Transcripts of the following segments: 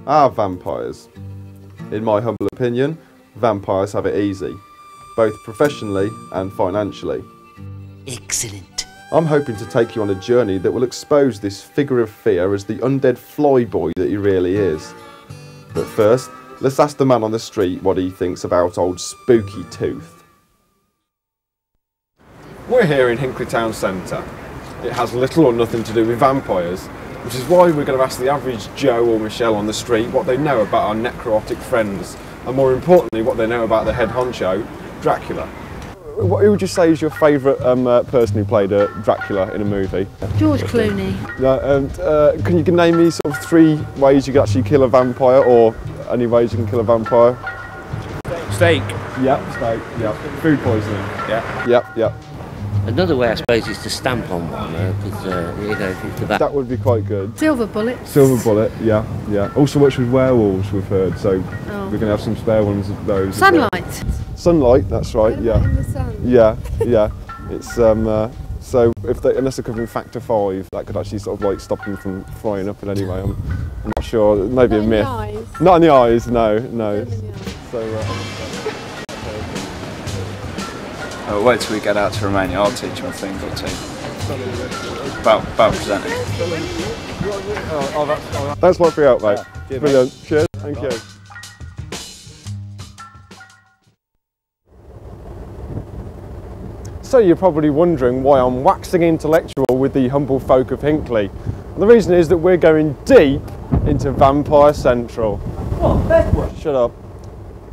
are vampires. In my humble opinion, vampires have it easy, both professionally and financially. Excellent. I'm hoping to take you on a journey that will expose this figure of fear as the undead flyboy that he really is. But first, let's ask the man on the street what he thinks about old Spooky Tooth. We're here in Hinckley Town Centre. It has little or nothing to do with vampires, which is why we're going to ask the average Joe or Michelle on the street what they know about our necrotic friends, and more importantly, what they know about the head honcho, Dracula. Who would you say is your favourite person who played Dracula in a movie? George Clooney. Can you name me sort of 3 ways you can actually kill a vampire, or any ways you can kill a vampire? Steak. Yep, steak. Yep. Food poisoning. Yeah. Yep. Another way, I suppose, is to stamp on one, because, you know, if it's the back. That would be quite good. Silver bullet. Silver bullet, yeah. Also works with werewolves, we've heard, so we're going to have some spare ones of those. Sunlight. Sunlight, that's right, yeah. In the sun. Yeah. It's, so unless they're covering factor 5, that could actually sort of like stop them from frying up in any way. I'm not sure, maybe a myth. Not in the eyes. Not in the eyes, no. Wait till we get out to Romania, I'll teach you a thing or two. About presenting. Thanks a lot for your help, mate. Brilliant. Cheers. Thank you. So you're probably wondering why I'm waxing intellectual with the humble folk of Hinckley. And the reason is that we're going deep into Vampire Central. What? Shut up.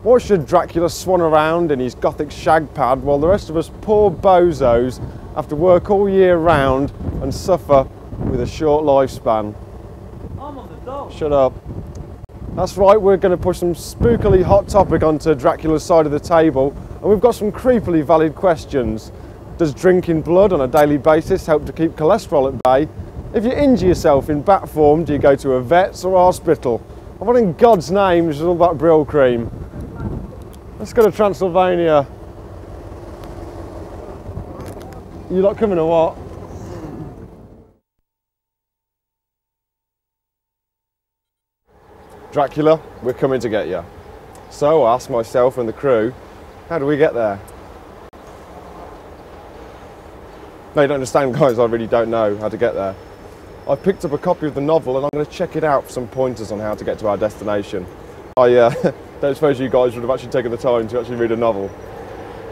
What should Dracula swan around in his gothic shag pad while the rest of us poor bozos have to work all year round and suffer with a short lifespan? I'm on the dog. Shut up. That's right, we're going to push some spookily hot topic onto Dracula's side of the table, and we've got some creepily valid questions. Does drinking blood on a daily basis help to keep cholesterol at bay? If you injure yourself in bat form, do you go to a vet's or hospital? And what in God's name is all that Brill cream? Let's go to Transylvania. You lot coming or what? Dracula, we're coming to get you. So I asked myself and the crew, how do we get there? No, you don't understand, guys, I really don't know how to get there. I've picked up a copy of the novel and I'm going to check it out for some pointers on how to get to our destination. I don't suppose you guys would have actually taken the time to actually read a novel.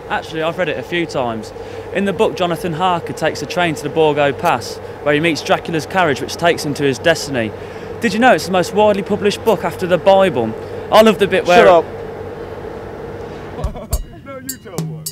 Actually, I've read it a few times. In the book, Jonathan Harker takes a train to the Borgo Pass, where he meets Dracula's carriage, which takes him to his destiny. Did you know it's the most widely published book after the Bible? I love the bit where... Shut up! No, you tell one.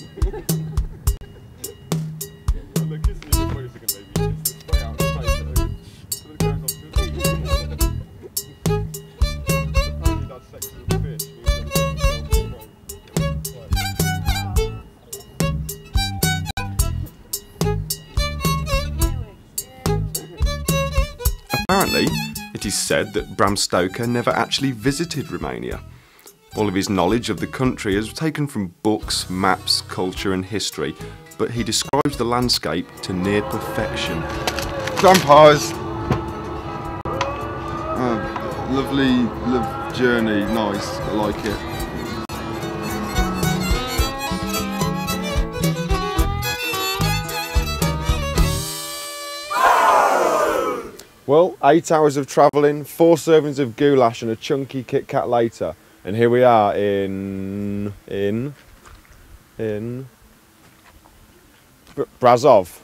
Apparently, it is said that Bram Stoker never actually visited Romania. All of his knowledge of the country is taken from books, maps, culture and history, but he describes the landscape to near perfection. Vampires! Lovely journey, nice, I like it. Well, 8 hours of travelling, 4 servings of goulash and a chunky Kit Kat later. And here we are in Brasov.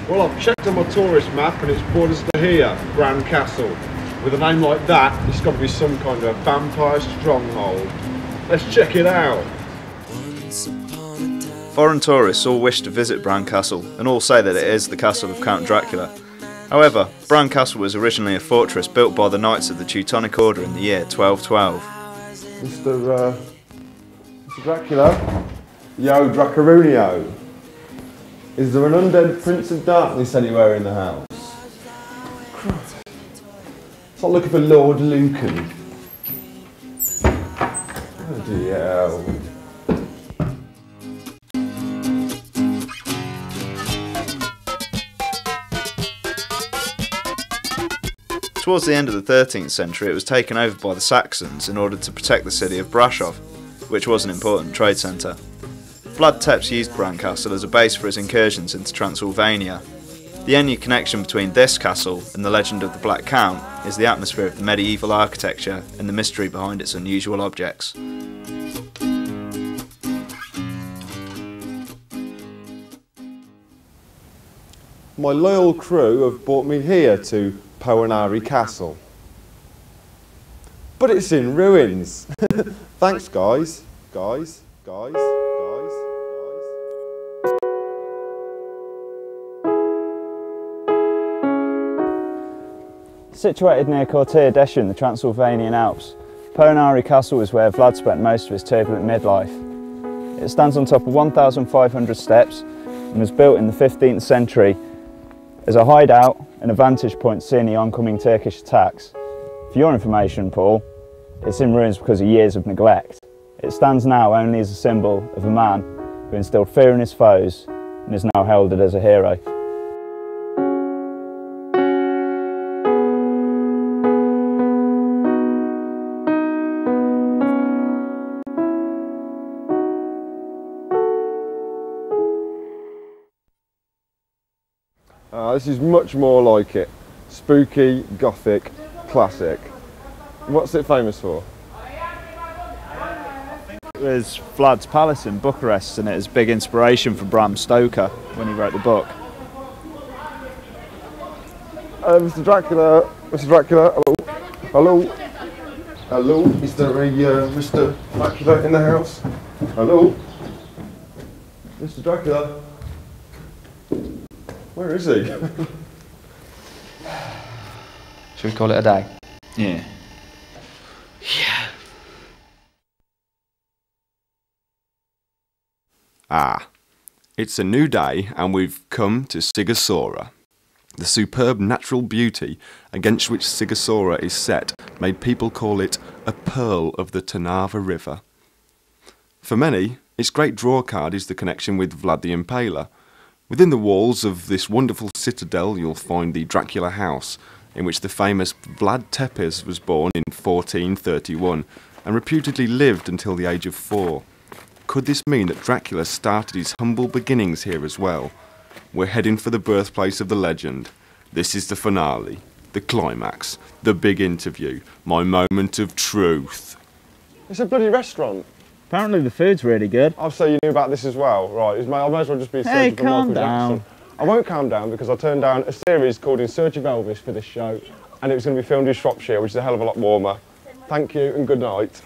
Well, I've checked on my tourist map and it's brought us to here, Grand Castle. With a name like that, it's got to be some kind of vampire stronghold. Let's check it out. Foreign tourists all wish to visit Bran Castle and all say that it is the castle of Count Dracula. However, Bran Castle was originally a fortress built by the Knights of the Teutonic Order in the year 1212. Mr. Dracula? Yo, Dracarunio. Is there an undead Prince of Darkness anywhere in the house? Christ. It's not looking for Lord Lucan. Oh dear. Towards the end of the 13th century it was taken over by the Saxons in order to protect the city of Brasov, which was an important trade centre. Vlad Tepes used Bran Castle as a base for his incursions into Transylvania. The only connection between this castle and the legend of the Black Count is the atmosphere of the medieval architecture and the mystery behind its unusual objects. My loyal crew have brought me here to Poenari Castle. But it's in ruins. Thanks, guys. Guys. Situated near Cortea in the Transylvanian Alps, Poenari Castle is where Vlad spent most of his turbulent midlife. It stands on top of 1,500 steps and was built in the 15th century as a hideout and a vantage point seeing the oncoming Turkish attacks. For your information, Paul, it's in ruins because of years of neglect. It stands now only as a symbol of a man who instilled fear in his foes and is now heralded as a hero. This is much more like it. Spooky, gothic, classic. What's it famous for? It was Vlad's palace in Bucharest, and it is a big inspiration for Bram Stoker when he wrote the book. Mr. Dracula, hello. Hello, is there a Mr. Dracula in the house? Hello? Mr. Dracula? Where is he? Should we call it a day? Yeah. It's a new day and we've come to Sigosora. The superb natural beauty against which Sigosora is set made people call it a pearl of the Trnava River. For many, its great draw card is the connection with Vlad the Impaler. Within the walls of this wonderful citadel you'll find the Dracula house, in which the famous Vlad Tepes was born in 1431 and reputedly lived until the age of 4. Could this mean that Dracula started his humble beginnings here as well? We're heading for the birthplace of the legend. This is the finale, the climax, the big interview, my moment of truth. It's a bloody restaurant. Apparently the food's really good. I'll say you knew about this as well. Right, I might as well just be Hey, searching for calm Michael down. Jackson. I won't calm down because I turned down a series called In Search of Elvis for this show, and it was going to be filmed in Shropshire, which is a hell of a lot warmer. Thank you and good night.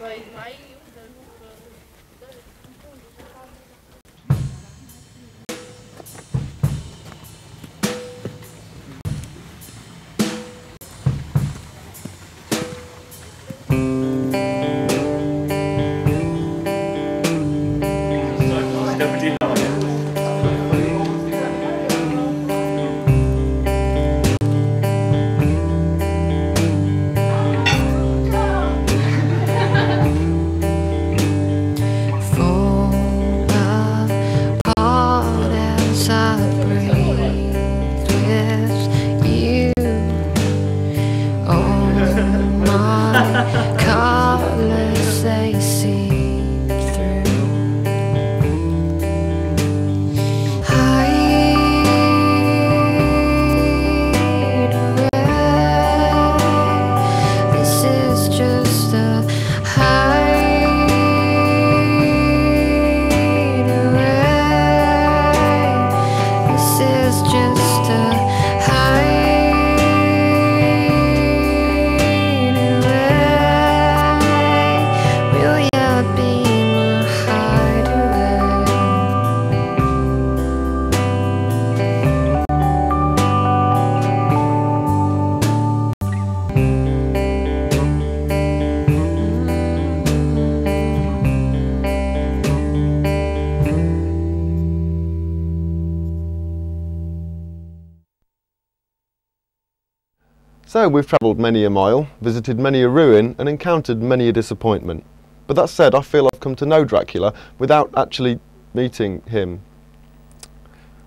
So we've travelled many a mile, visited many a ruin and encountered many a disappointment. But that said, I feel I've come to know Dracula without actually meeting him.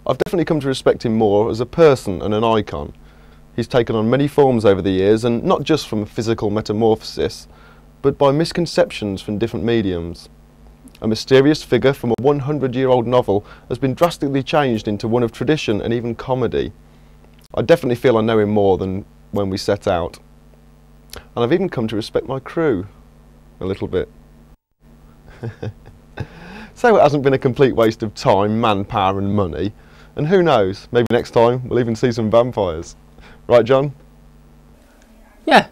I've definitely come to respect him more as a person and an icon. He's taken on many forms over the years, and not just from physical metamorphosis, but by misconceptions from different mediums. A mysterious figure from a 100-year-old novel has been drastically changed into one of tradition and even comedy. I definitely feel I know him more than when we set out. And I've even come to respect my crew a little bit. So it hasn't been a complete waste of time, manpower and money. And who knows, maybe next time we'll even see some vampires. Right, John? Yeah,